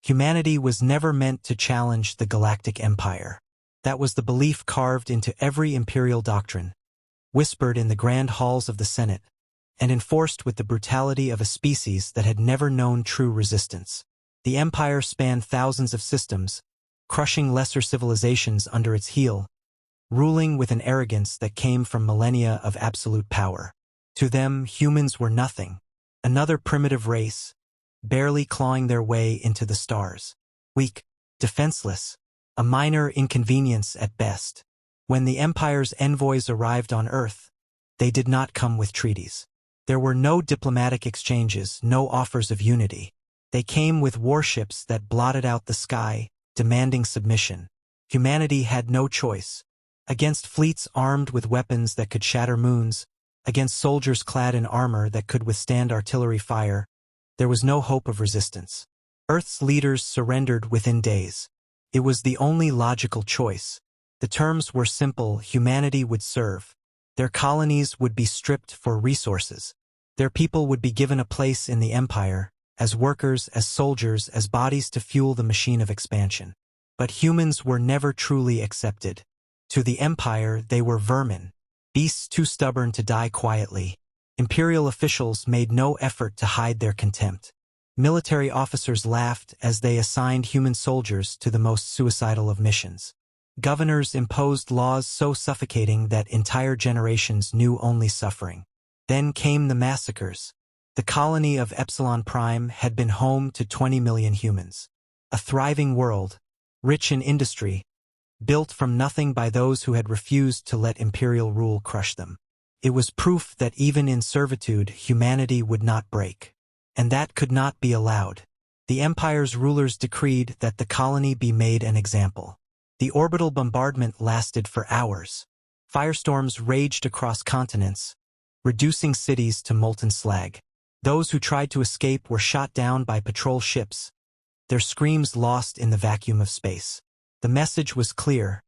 Humanity was never meant to challenge the Galactic Empire. That was the belief carved into every imperial doctrine, whispered in the grand halls of the Senate, and enforced with the brutality of a species that had never known true resistance. The empire spanned thousands of systems, crushing lesser civilizations under its heel, ruling with an arrogance that came from millennia of absolute power. To them, humans were nothing, another primitive race, barely clawing their way into the stars. Weak, defenseless, a minor inconvenience at best. When the Empire's envoys arrived on Earth, they did not come with treaties. There were no diplomatic exchanges, no offers of unity. They came with warships that blotted out the sky, demanding submission. Humanity had no choice. Against fleets armed with weapons that could shatter moons, against soldiers clad in armor that could withstand artillery fire, there was no hope of resistance. Earth's leaders surrendered within days. It was the only logical choice. The terms were simple: humanity would serve. Their colonies would be stripped for resources. Their people would be given a place in the empire, as workers, as soldiers, as bodies to fuel the machine of expansion. But humans were never truly accepted. To the empire, they were vermin, beasts too stubborn to die quietly. Imperial officials made no effort to hide their contempt. Military officers laughed as they assigned human soldiers to the most suicidal of missions. Governors imposed laws so suffocating that entire generations knew only suffering. Then came the massacres. The colony of Epsilon Prime had been home to 20 million humans. A thriving world, rich in industry, built from nothing by those who had refused to let imperial rule crush them. It was proof that even in servitude, humanity would not break. And that could not be allowed. The Empire's rulers decreed that the colony be made an example. The orbital bombardment lasted for hours. Firestorms raged across continents, reducing cities to molten slag. Those who tried to escape were shot down by patrol ships, their screams lost in the vacuum of space. The message was clear: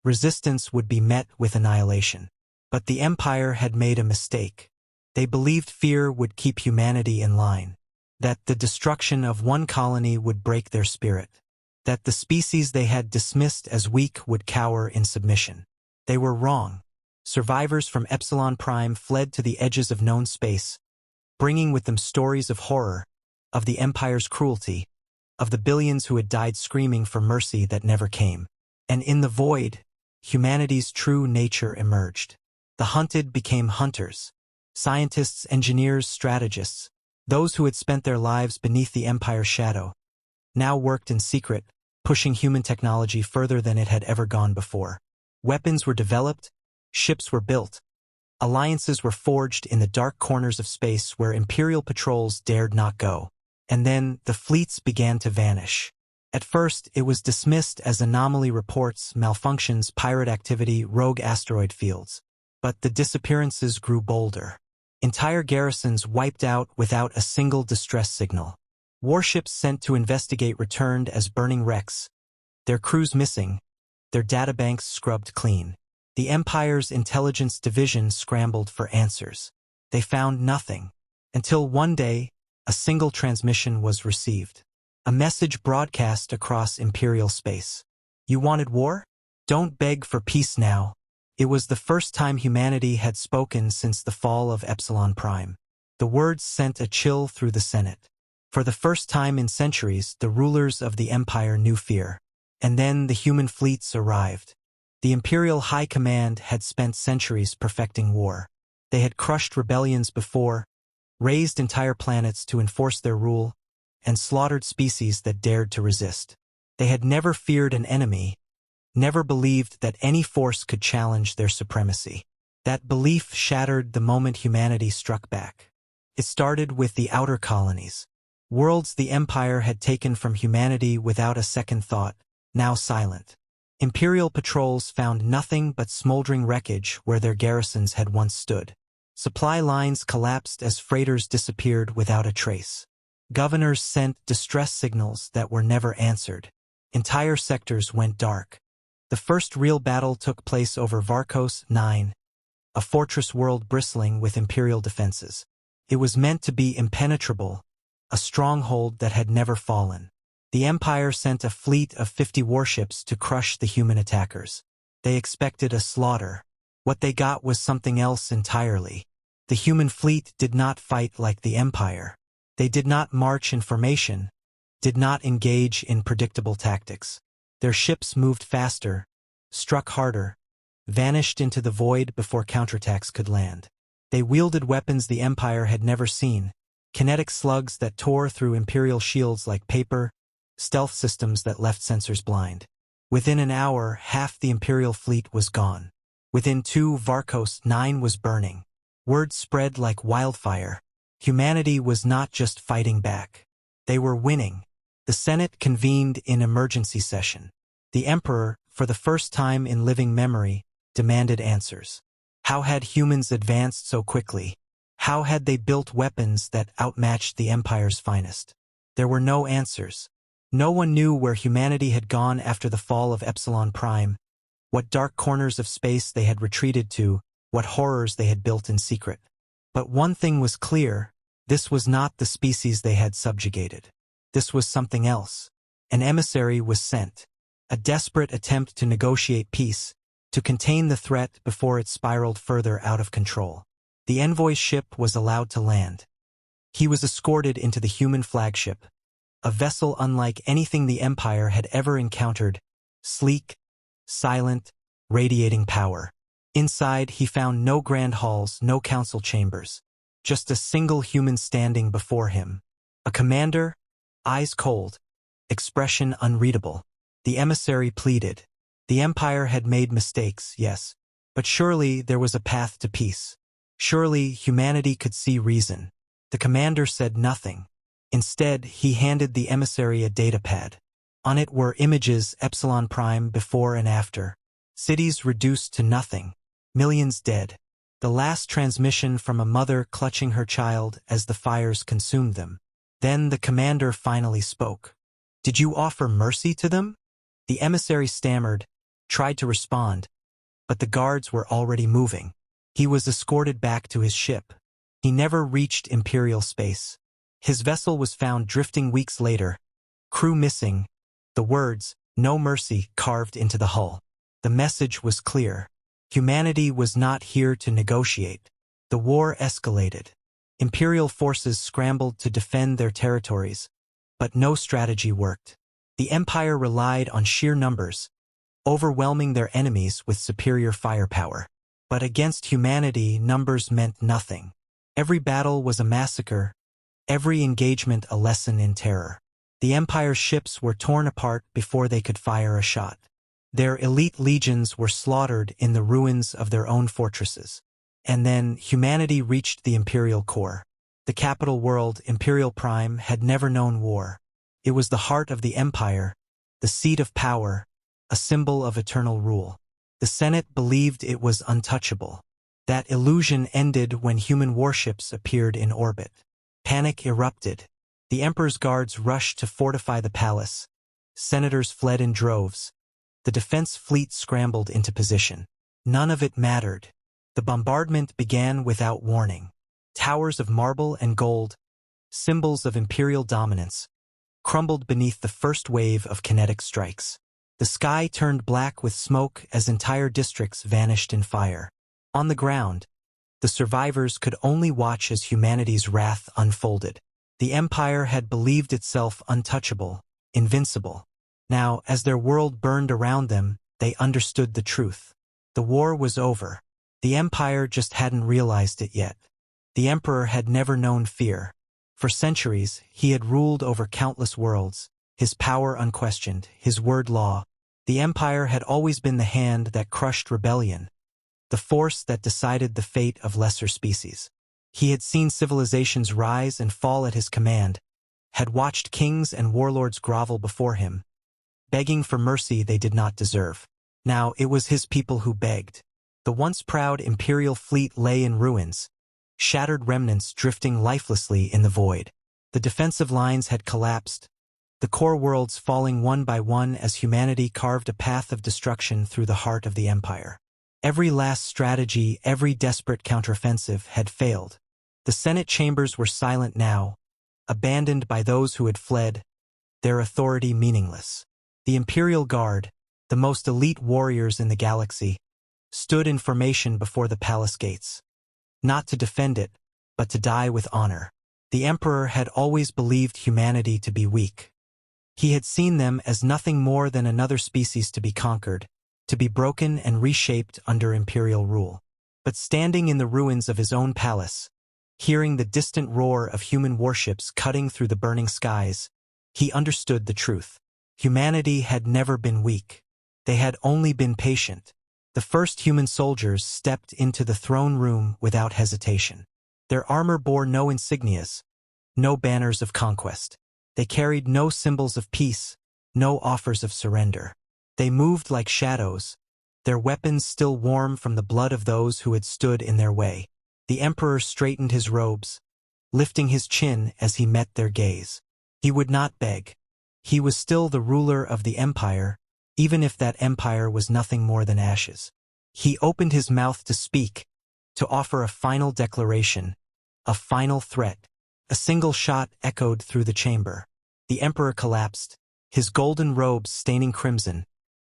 resistance would be met with annihilation. But the Empire had made a mistake. They believed fear would keep humanity in line, that the destruction of one colony would break their spirit, that the species they had dismissed as weak would cower in submission. They were wrong. Survivors from Epsilon Prime fled to the edges of known space, bringing with them stories of horror, of the Empire's cruelty, of the billions who had died screaming for mercy that never came. And in the void, humanity's true nature emerged. The hunted became hunters. Scientists, engineers, strategists, those who had spent their lives beneath the Empire's shadow, now worked in secret, pushing human technology further than it had ever gone before. Weapons were developed, ships were built, alliances were forged in the dark corners of space where Imperial patrols dared not go. And then the fleets began to vanish. At first, it was dismissed as anomaly reports, malfunctions, pirate activity, rogue asteroid fields. But the disappearances grew bolder. Entire garrisons wiped out without a single distress signal. Warships sent to investigate returned as burning wrecks, their crews missing, their databanks scrubbed clean. The Empire's intelligence division scrambled for answers. They found nothing, until one day, a single transmission was received. A message broadcast across Imperial space. You wanted war? Don't beg for peace now. It was the first time humanity had spoken since the fall of Epsilon Prime. The words sent a chill through the Senate. For the first time in centuries, the rulers of the Empire knew fear. And then the human fleets arrived. The Imperial High Command had spent centuries perfecting war. They had crushed rebellions before, raised entire planets to enforce their rule, and slaughtered species that dared to resist. They had never feared an enemy, never believed that any force could challenge their supremacy. That belief shattered the moment humanity struck back. It started with the outer colonies. Worlds the Empire had taken from humanity without a second thought, now silent. Imperial patrols found nothing but smoldering wreckage where their garrisons had once stood. Supply lines collapsed as freighters disappeared without a trace. Governors sent distress signals that were never answered. Entire sectors went dark. The first real battle took place over Varkos 9, a fortress world bristling with Imperial defenses. It was meant to be impenetrable, a stronghold that had never fallen. The Empire sent a fleet of 50 warships to crush the human attackers. They expected a slaughter. What they got was something else entirely. The human fleet did not fight like the Empire. They did not march in formation, did not engage in predictable tactics. Their ships moved faster, struck harder, vanished into the void before counterattacks could land. They wielded weapons the Empire had never seen, kinetic slugs that tore through Imperial shields like paper, stealth systems that left sensors blind. Within an hour, half the Imperial fleet was gone. Within 2, Varkos 9 was burning. Word spread like wildfire. Humanity was not just fighting back. They were winning. The Senate convened in emergency session. The Emperor, for the first time in living memory, demanded answers. How had humans advanced so quickly? How had they built weapons that outmatched the Empire's finest? There were no answers. No one knew where humanity had gone after the fall of Epsilon Prime, what dark corners of space they had retreated to, what horrors they had built in secret. But one thing was clear: this was not the species they had subjugated. This was something else. An emissary was sent. A desperate attempt to negotiate peace, to contain the threat before it spiraled further out of control. The envoy's ship was allowed to land. He was escorted into the human flagship, a vessel unlike anything the Empire had ever encountered, sleek, silent, radiating power. Inside, he found no grand halls, no council chambers, just a single human standing before him. A commander, eyes cold, expression unreadable. The emissary pleaded. The Empire had made mistakes, yes, but surely there was a path to peace. Surely humanity could see reason. The commander said nothing. Instead, he handed the emissary a datapad. On it were images Epsilon Prime before and after. Cities reduced to nothing. Millions dead. The last transmission from a mother clutching her child as the fires consumed them. Then the commander finally spoke. "Did you offer mercy to them?" The emissary stammered, tried to respond, but the guards were already moving. He was escorted back to his ship. He never reached Imperial space. His vessel was found drifting weeks later, crew missing, the words, "No mercy," carved into the hull. The message was clear. Humanity was not here to negotiate. The war escalated. Imperial forces scrambled to defend their territories, but no strategy worked. The Empire relied on sheer numbers, overwhelming their enemies with superior firepower. But against humanity, numbers meant nothing. Every battle was a massacre, every engagement a lesson in terror. The Empire's ships were torn apart before they could fire a shot. Their elite legions were slaughtered in the ruins of their own fortresses. And then humanity reached the Imperial core. The capital world, Imperial Prime, had never known war. It was the heart of the Empire, the seat of power, a symbol of eternal rule. The Senate believed it was untouchable. That illusion ended when human warships appeared in orbit. Panic erupted. The Emperor's guards rushed to fortify the palace. Senators fled in droves. The defense fleet scrambled into position. None of it mattered. The bombardment began without warning. Towers of marble and gold, symbols of imperial dominance, crumbled beneath the first wave of kinetic strikes. The sky turned black with smoke as entire districts vanished in fire. On the ground, the survivors could only watch as humanity's wrath unfolded. The Empire had believed itself untouchable, invincible. Now, as their world burned around them, they understood the truth. The war was over. The Empire just hadn't realized it yet. The Emperor had never known fear. For centuries, he had ruled over countless worlds, his power unquestioned, his word law. The Empire had always been the hand that crushed rebellion, the force that decided the fate of lesser species. He had seen civilizations rise and fall at his command, had watched kings and warlords grovel before him, begging for mercy they did not deserve. Now it was his people who begged. The once proud imperial fleet lay in ruins, shattered remnants drifting lifelessly in the void. The defensive lines had collapsed, the core worlds falling one by one as humanity carved a path of destruction through the heart of the Empire. Every last strategy, every desperate counteroffensive had failed. The Senate chambers were silent now, abandoned by those who had fled, their authority meaningless. The Imperial Guard, the most elite warriors in the galaxy, stood in formation before the palace gates. Not to defend it, but to die with honor. The Emperor had always believed humanity to be weak. He had seen them as nothing more than another species to be conquered, to be broken and reshaped under imperial rule. But standing in the ruins of his own palace, hearing the distant roar of human warships cutting through the burning skies, he understood the truth. Humanity had never been weak. They had only been patient. The first human soldiers stepped into the throne room without hesitation. Their armor bore no insignias, no banners of conquest. They carried no symbols of peace, no offers of surrender. They moved like shadows, their weapons still warm from the blood of those who had stood in their way. The Emperor straightened his robes, lifting his chin as he met their gaze. He would not beg. He was still the ruler of the Empire, even if that empire was nothing more than ashes. He opened his mouth to speak, to offer a final declaration, a final threat. A single shot echoed through the chamber. The Emperor collapsed, his golden robes staining crimson,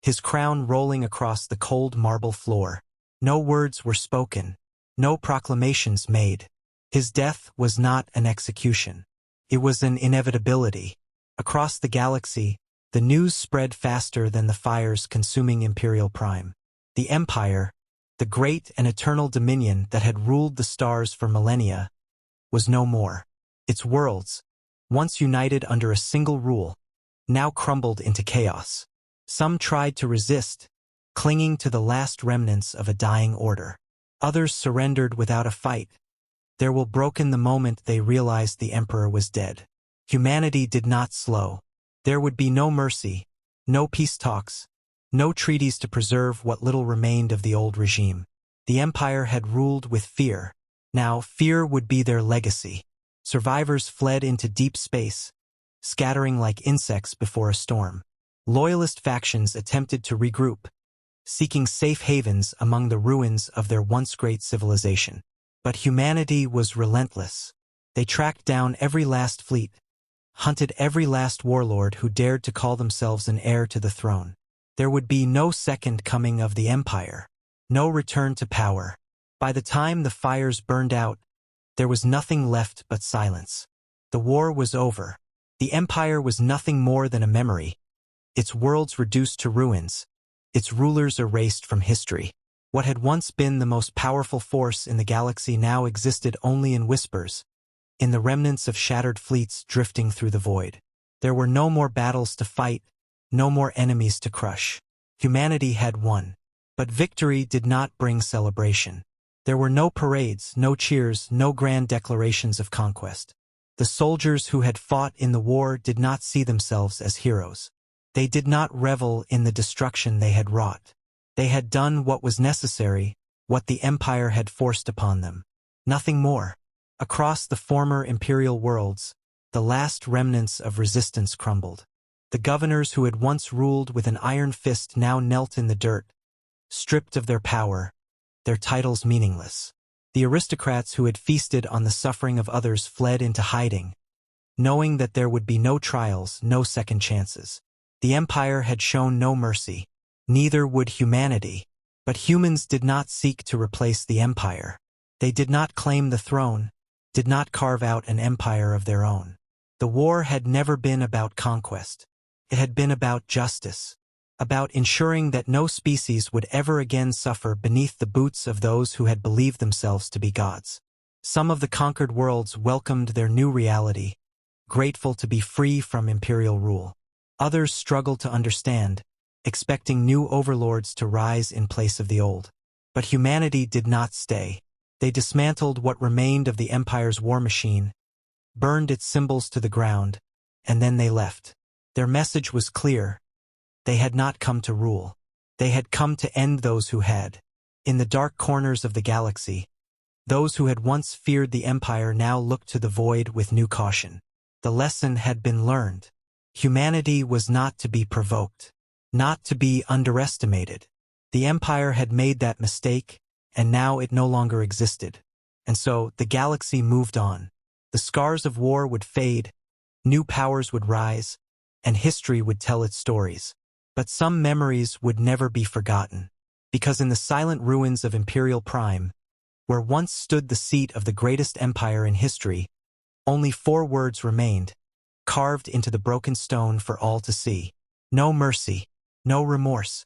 his crown rolling across the cold marble floor. No words were spoken, no proclamations made. His death was not an execution. It was an inevitability. Across the galaxy, the news spread faster than the fires consuming Imperial Prime. The Empire, the great and eternal dominion that had ruled the stars for millennia, was no more. Its worlds, once united under a single rule, now crumbled into chaos. Some tried to resist, clinging to the last remnants of a dying order. Others surrendered without a fight. They were broken the moment they realized the Emperor was dead. Humanity did not slow. There would be no mercy, no peace talks, no treaties to preserve what little remained of the old regime. The Empire had ruled with fear. Now fear would be their legacy. Survivors fled into deep space, scattering like insects before a storm. Loyalist factions attempted to regroup, seeking safe havens among the ruins of their once great civilization. But humanity was relentless. They tracked down every last fleet, hunted every last warlord who dared to call themselves an heir to the throne. There would be no second coming of the Empire, no return to power. By the time the fires burned out, there was nothing left but silence. The war was over. The Empire was nothing more than a memory, its worlds reduced to ruins, its rulers erased from history. What had once been the most powerful force in the galaxy now existed only in whispers, in the remnants of shattered fleets drifting through the void. There were no more battles to fight, no more enemies to crush. Humanity had won. But victory did not bring celebration. There were no parades, no cheers, no grand declarations of conquest. The soldiers who had fought in the war did not see themselves as heroes. They did not revel in the destruction they had wrought. They had done what was necessary, what the Empire had forced upon them. Nothing more. Across the former imperial worlds, the last remnants of resistance crumbled. The governors who had once ruled with an iron fist now knelt in the dirt, stripped of their power, their titles meaningless. The aristocrats who had feasted on the suffering of others fled into hiding, knowing that there would be no trials, no second chances. The Empire had shown no mercy. Neither would humanity. But humans did not seek to replace the Empire. They did not claim the throne, did not carve out an empire of their own. The war had never been about conquest. It had been about justice, about ensuring that no species would ever again suffer beneath the boots of those who had believed themselves to be gods. Some of the conquered worlds welcomed their new reality, grateful to be free from imperial rule. Others struggled to understand, expecting new overlords to rise in place of the old. But humanity did not stay. They dismantled what remained of the Empire's war machine, burned its symbols to the ground, and then they left. Their message was clear. They had not come to rule. They had come to end those who had. In the dark corners of the galaxy, those who had once feared the Empire now looked to the void with new caution. The lesson had been learned. Humanity was not to be provoked, not to be underestimated. The Empire had made that mistake, and now it no longer existed. And so the galaxy moved on. The scars of war would fade, new powers would rise, and history would tell its stories. But some memories would never be forgotten, because in the silent ruins of Imperial Prime, where once stood the seat of the greatest empire in history, only 4 words remained, carved into the broken stone for all to see. No mercy, no remorse,